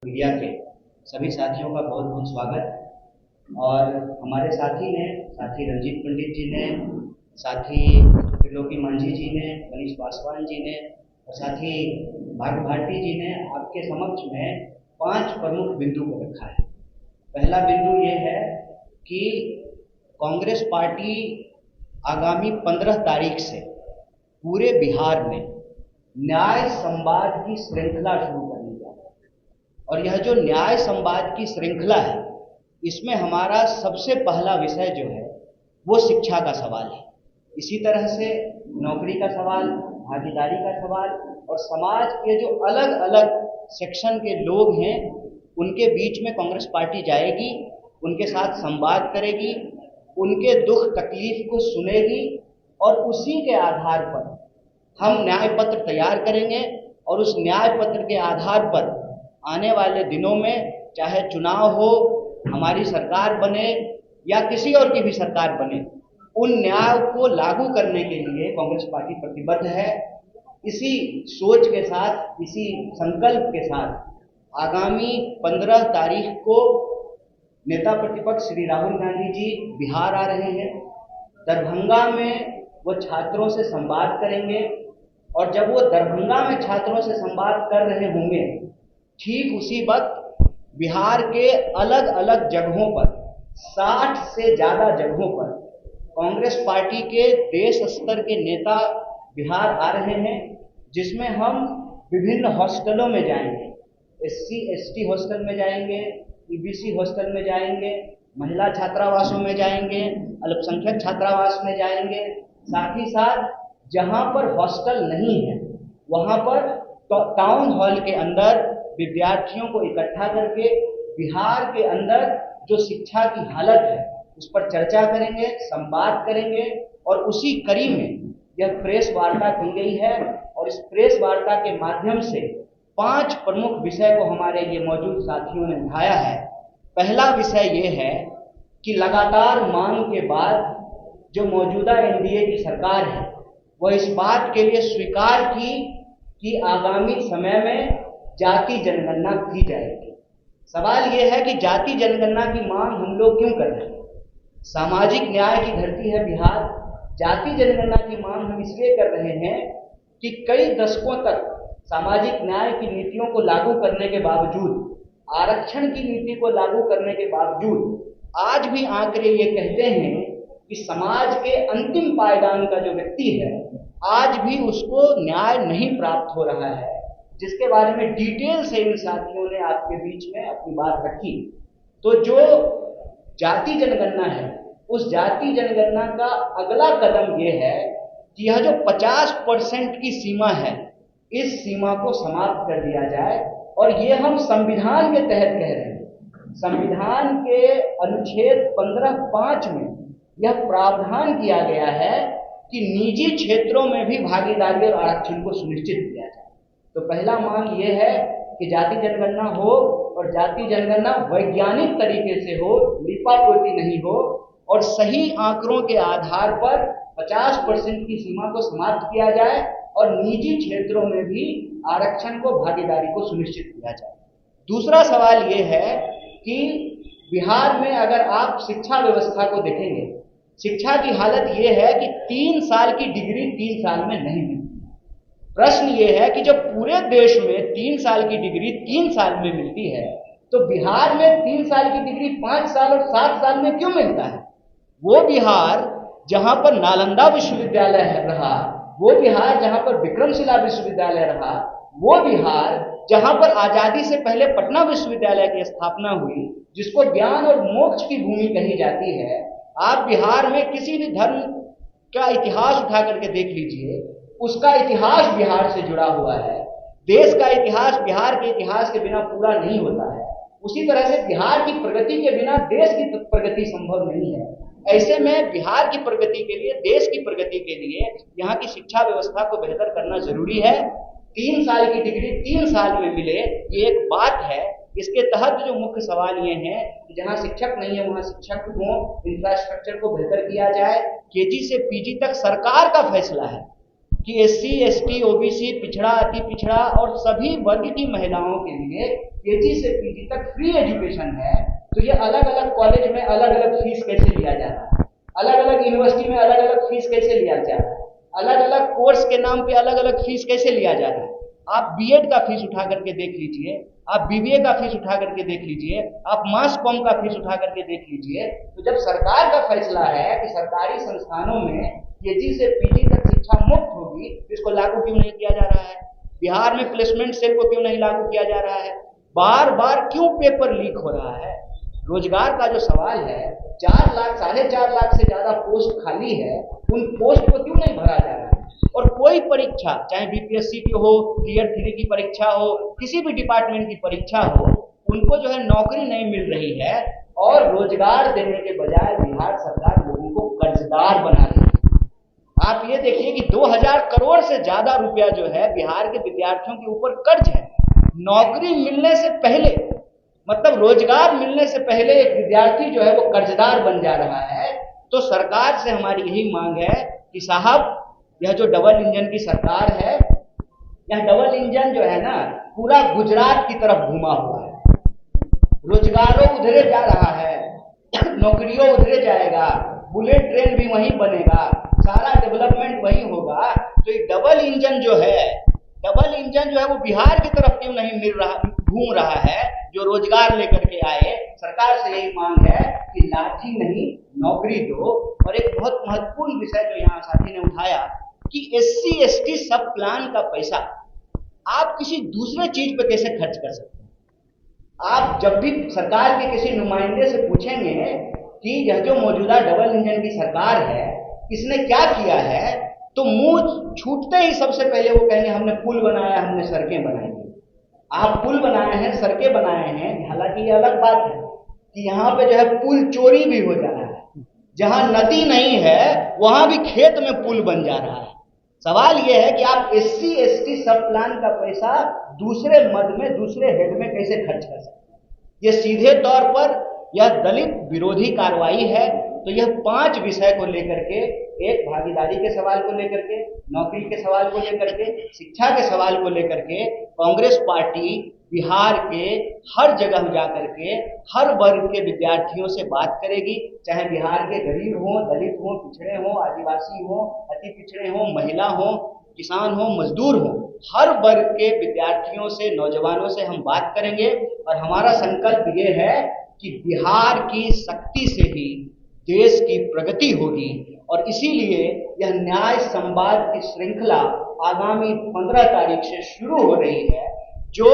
Media के सभी साथियों का बहुत बहुत स्वागत। और हमारे साथी रंजीत पंडित जी ने, साथी त्रिलोकी मांझी जी ने, मनीष पासवान जी ने और साथी भाग भारती जी ने आपके समक्ष में 5 प्रमुख बिंदु को रखा है। पहला बिंदु ये है कि कांग्रेस पार्टी आगामी 15 तारीख से पूरे बिहार में न्याय संवाद की श्रृंखला शुरू करने जा रही है। और यह जो न्याय संवाद की श्रृंखला है, इसमें हमारा सबसे पहला विषय जो है वो शिक्षा का सवाल है। इसी तरह से नौकरी का सवाल, भागीदारी का सवाल और समाज के जो अलग अलग सेक्शन के लोग हैं उनके बीच में कांग्रेस पार्टी जाएगी, उनके साथ संवाद करेगी, उनके दुख तकलीफ को सुनेगी और उसी के आधार पर हम न्याय पत्र तैयार करेंगे। और उस न्याय पत्र के आधार पर आने वाले दिनों में चाहे चुनाव हो, हमारी सरकार बने या किसी और की भी सरकार बने, उन न्याय को लागू करने के लिए कांग्रेस पार्टी प्रतिबद्ध है। इसी सोच के साथ, इसी संकल्प के साथ आगामी 15 तारीख को नेता प्रतिपक्ष श्री राहुल गांधी जी बिहार आ रहे हैं। दरभंगा में वो छात्रों से संवाद करेंगे और जब वो दरभंगा में छात्रों से संवाद कर रहे होंगे, ठीक उसी वक्त बिहार के अलग अलग जगहों पर 60 से ज़्यादा जगहों पर कांग्रेस पार्टी के देश स्तर के नेता बिहार आ रहे हैं, जिसमें हम विभिन्न हॉस्टलों में जाएंगे। SC ST हॉस्टल में जाएंगे, EBC हॉस्टल में जाएंगे, महिला छात्रावासों में जाएंगे, अल्पसंख्यक छात्रावास में जाएंगे। साथ ही साथ जहां पर हॉस्टल नहीं है वहां पर टाउन हॉल के अंदर विद्यार्थियों को इकट्ठा करके बिहार के अंदर जो शिक्षा की हालत है उस पर चर्चा करेंगे, संवाद करेंगे। और उसी कड़ी में यह प्रेस वार्ता की गई है और इस प्रेस वार्ता के माध्यम से 5 प्रमुख विषय को हमारे ये मौजूद साथियों ने उठाया है। पहला विषय ये है कि लगातार मांग के बाद जो मौजूदा NDA की सरकार है वह इस बात के लिए स्वीकार की कि आगामी समय में जाति जनगणना की जाएगी। सवाल यह है कि जाति जनगणना की मांग हम लोग क्यों कर रहे हैं? सामाजिक न्याय की धरती है बिहार। जाति जनगणना की मांग हम इसलिए कर रहे हैं कि कई दशकों तक सामाजिक न्याय की नीतियों को लागू करने के बावजूद, आरक्षण की नीति को लागू करने के बावजूद आज भी आंकड़े ये कहते हैं कि समाज के अंतिम पायदान का जो व्यक्ति है आज भी उसको न्याय नहीं प्राप्त हो रहा है, जिसके बारे में डिटेल से इन साथियों ने आपके बीच में अपनी बात रखी। तो जो जाति जनगणना है, उस जाति जनगणना का अगला कदम यह है कि यह जो 50% की सीमा है, इस सीमा को समाप्त कर दिया जाए। और ये हम संविधान के तहत कह रहे हैं। संविधान के अनुच्छेद 15(5) में यह प्रावधान किया गया है कि निजी क्षेत्रों में भी भागीदारी और आरक्षण को सुनिश्चित किया जाए। तो पहला मांग ये है कि जाति जनगणना हो और जाति जनगणना वैज्ञानिक तरीके से हो, लिपापोती नहीं हो और सही आंकड़ों के आधार पर 50% की सीमा को समाप्त किया जाए और निजी क्षेत्रों में भी आरक्षण को, भागीदारी को सुनिश्चित किया जाए। दूसरा सवाल ये है कि बिहार में अगर आप शिक्षा व्यवस्था को देखेंगे, शिक्षा की हालत ये है कि 3 साल की डिग्री 3 साल में नहीं मिलती। प्रश्न ये है कि जब पूरे देश में 3 साल की डिग्री 3 साल में मिलती है तो बिहार में 3 साल की डिग्री 5 साल और 7 साल में क्यों मिलता है? वो बिहार जहां पर नालंदा विश्वविद्यालय रहा, वो बिहार जहां पर विक्रमशिला विश्वविद्यालय रहा, वो बिहार जहां पर आजादी से पहले पटना विश्वविद्यालय की स्थापना हुई, जिसको ज्ञान और मोक्ष की भूमि कही जाती है, आप बिहार में किसी भी धर्म का इतिहास उठा करके देख लीजिए, उसका इतिहास बिहार से जुड़ा हुआ है। देश का इतिहास बिहार के इतिहास के बिना पूरा नहीं होता है। उसी तरह से बिहार की प्रगति के बिना देश की प्रगति संभव नहीं है। ऐसे में बिहार की प्रगति के लिए, देश की प्रगति के लिए यहाँ की शिक्षा व्यवस्था को बेहतर करना जरूरी है। 3 साल की डिग्री 3 साल में मिले, ये एक बात है। इसके तहत जो मुख्य सवाल ये हैं कि जहाँ शिक्षक नहीं है वहाँ शिक्षक हो, इंफ्रास्ट्रक्चर को बेहतर किया जाए। KG से PG तक सरकार का फैसला है। कि एससी, एसटी, ओबीसी, पिछड़ा, अति पिछड़ा और सभी वर्ग की महिलाओं के लिए केजी से पीजी तक फ्री एजुकेशन है, तो ये अलग अलग कॉलेज में अलग अलग फीस कैसे लिया जा रहा है, अलग अलग यूनिवर्सिटी में अलग अलग फीस कैसे लिया जा रहा है, अलग अलग कोर्स के नाम पे अलग अलग फीस कैसे लिया जा रहा है। आप बीएड का फीस उठा करके देख लीजिए, आप बीबीए का फीस उठा करके देख लीजिए, आप मास कॉम का फीस उठा करके देख लीजिए। तो जब सरकार का फैसला है कि सरकारी संस्थानों में केजी से पीजी तक शिक्षा मुफ्त होगी, तो इसको लागू क्यों नहीं किया जा रहा है? बिहार में प्लेसमेंट सेल को क्यों नहीं लागू किया जा रहा है? बार बार क्यों पेपर लीक हो रहा है? रोजगार का जो सवाल है, 4 लाख 4.5 लाख से ज्यादा पोस्ट खाली है, उन पोस्ट को क्यों नहीं भरा जा रहा है? और कोई परीक्षा, चाहे बीपीएससी की हो, टियर 3 की परीक्षा हो, किसी भी डिपार्टमेंट की परीक्षा हो, उनको जो है नौकरी नहीं मिल रही है और रोजगार देने के बजाय बिहार सरकार लोगों को कर्जदार बना रही है। आप ये देखिए कि 2000 करोड़ से ज्यादा रुपया जो है बिहार के विद्यार्थियों के ऊपर कर्ज है। नौकरी मिलने से पहले, मतलब रोजगार मिलने से पहले एक विद्यार्थी जो है वो कर्जदार बन जा रहा है। तो सरकार से हमारी यही मांग है कि साहब, यह जो डबल इंजन की सरकार है, यह डबल इंजन जो है ना पूरा गुजरात की तरफ घुमा हुआ है। रोजगारों उधरे जा रहा है, नौकरियों उधरे जाएगा, बुलेट ट्रेन भी वहीं बनेगा, सारा डेवलपमेंट वहीं होगा। तो ये डबल इंजन जो है वो बिहार की तरफ क्यों नहीं घूम रहा है, जो रोजगार लेकर के आए। सरकार से यही मांग है कि लाठी नहीं नौकरी दो। और एक बहुत महत्वपूर्ण विषय जो यहाँ साथी ने उठाया कि एससी एसटी सब प्लान का पैसा आप किसी दूसरे चीज पे कैसे खर्च कर सकते हैं? आप जब भी सरकार के किसी नुमाइंदे से पूछेंगे कि यह जो मौजूदा डबल इंजन की सरकार है इसने क्या किया है, तो मुंह छूटते ही सबसे पहले वो कहेंगे हमने पुल बनाया, हमने सड़कें बनाई। आप पुल बनाए हैं, सड़कें बनाए हैं, हालांकि ये अलग बात है कि यहाँ पे जो है पुल चोरी भी हो जा रहा है। जहां नदी नहीं है वहां भी खेत में पुल बन जा रहा है। सवाल यह है कि आप एससी एसटी सब प्लान का पैसा दूसरे मद में, दूसरे हेड में कैसे खर्च कर सकते हैं? ये सीधे तौर पर यह दलित विरोधी कार्रवाई है। तो यह 5 विषय को लेकर के, एक भागीदारी के सवाल को लेकर के, नौकरी के सवाल को लेकर के, शिक्षा के सवाल को लेकर के कांग्रेस पार्टी बिहार के हर जगह जाकर के हर वर्ग के विद्यार्थियों से बात करेगी, चाहे बिहार के गरीब हो, दलित हो, पिछड़े हो, आदिवासी हो, अति पिछड़े हो, महिला हो, किसान हो, मजदूर हो, हर वर्ग के विद्यार्थियों से, नौजवानों से हम बात करेंगे। और हमारा संकल्प ये है कि बिहार की शक्ति से ही देश की प्रगति होगी। और इसीलिए यह न्याय संवाद की श्रृंखला आगामी 15 तारीख से शुरू हो रही है, जो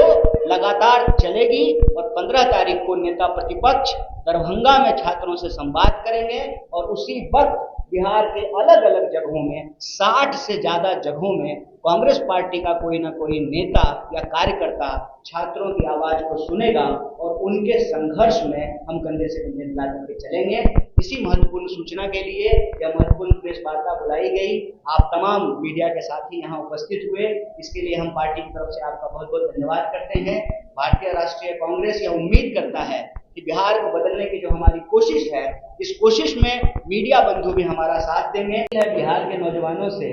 लगातार चलेगी। और 15 तारीख को नेता प्रतिपक्ष दरभंगा में छात्रों से संवाद करेंगे और उसी वक्त बिहार के अलग अलग जगहों में, 60 से ज्यादा जगहों में कांग्रेस पार्टी का कोई ना कोई नेता या कार्यकर्ता छात्रों की आवाज को सुनेगा और उनके संघर्ष में हम कंधे से कंधे मिला करके चलेंगे। इसी महत्वपूर्ण सूचना के लिए यह महत्वपूर्ण प्रेस वार्ता बुलाई गई। आप तमाम मीडिया के साथी यहाँ उपस्थित हुए, इसके लिए हम पार्टी की तरफ से आपका बहुत बहुत धन्यवाद करते हैं। भारतीय राष्ट्रीय कांग्रेस यह उम्मीद करता है कि बिहार को बदलने की जो हमारी कोशिश है, इस कोशिश में मीडिया बंधु भी हमारा साथ देंगे। बिहार के नौजवानों से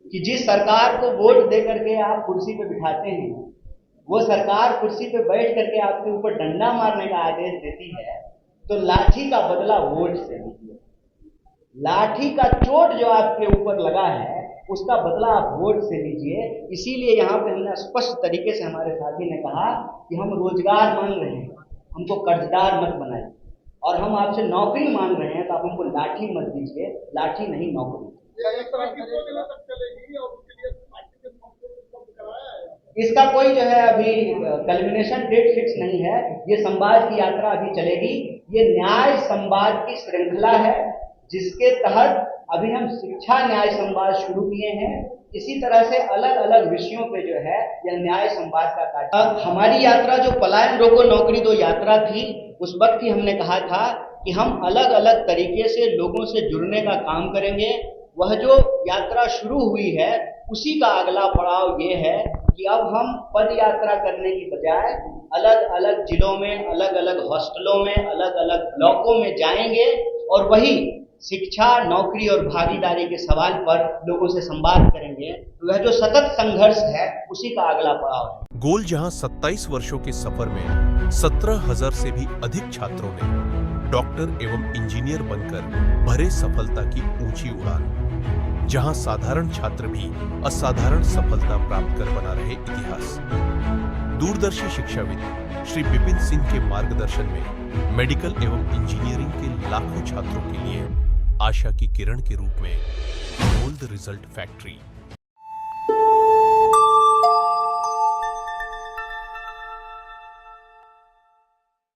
कि जिस सरकार को वोट दे करके आप कुर्सी पे बिठाते हैं, वो सरकार कुर्सी पे बैठ करके आपके ऊपर डंडा मारने का आदेश देती है, तो लाठी का बदला वोट से लीजिए। लाठी का चोट जो आपके ऊपर लगा है उसका बदला आप वोट से लीजिए। इसीलिए यहाँ पे हमने स्पष्ट तरीके से हमारे साथी ने कहा कि हम रोजगार मांग रहे हैं, हमको कर्जदार मत बनाइए। और हम आपसे नौकरी मांग रहे हैं तो आप हमको लाठी मत दीजिए, लाठी नहीं नौकरी। इसका कोई जो है अभी कल्मिनेशन डेट फिक्स नहीं है। ये संवाद की यात्रा अभी चलेगी। ये न्याय संवाद की श्रृंखला है जिसके तहत अभी हम शिक्षा न्याय संवाद शुरू किए हैं। इसी तरह से अलग अलग विषयों पे जो है यह न्याय संवाद का कार्य। हमारी यात्रा जो पलायन रोको नौकरी दो यात्रा थी, उस वक्त ही हमने कहा था कि हम अलग अलग तरीके से लोगों से जुड़ने का काम करेंगे। वह जो यात्रा शुरू हुई है उसी का अगला पड़ाव ये है कि अब हम पद यात्रा करने की बजाय अलग अलग जिलों में, अलग अलग हॉस्टलों में, अलग अलग ब्लॉकों में जाएंगे और वही शिक्षा, नौकरी और भागीदारी के सवाल पर लोगों से संवाद करेंगे। तो वह जो सतत संघर्ष है उसी का अगला पड़ाव है। गोल जहां 27 वर्षों के सफर में 17,000 से भी अधिक छात्रों ने डॉक्टर एवं इंजीनियर बनकर भरे सफलता की ऊंची उड़ान, जहां साधारण छात्र भी असाधारण सफलता प्राप्त कर बना रहे इतिहास। दूरदर्शी शिक्षाविद श्री विपिन सिंह के मार्गदर्शन में मेडिकल एवं इंजीनियरिंग के लाखों छात्रों के लिए आशा की किरण के रूप में गोल्ड रिजल्ट फैक्ट्री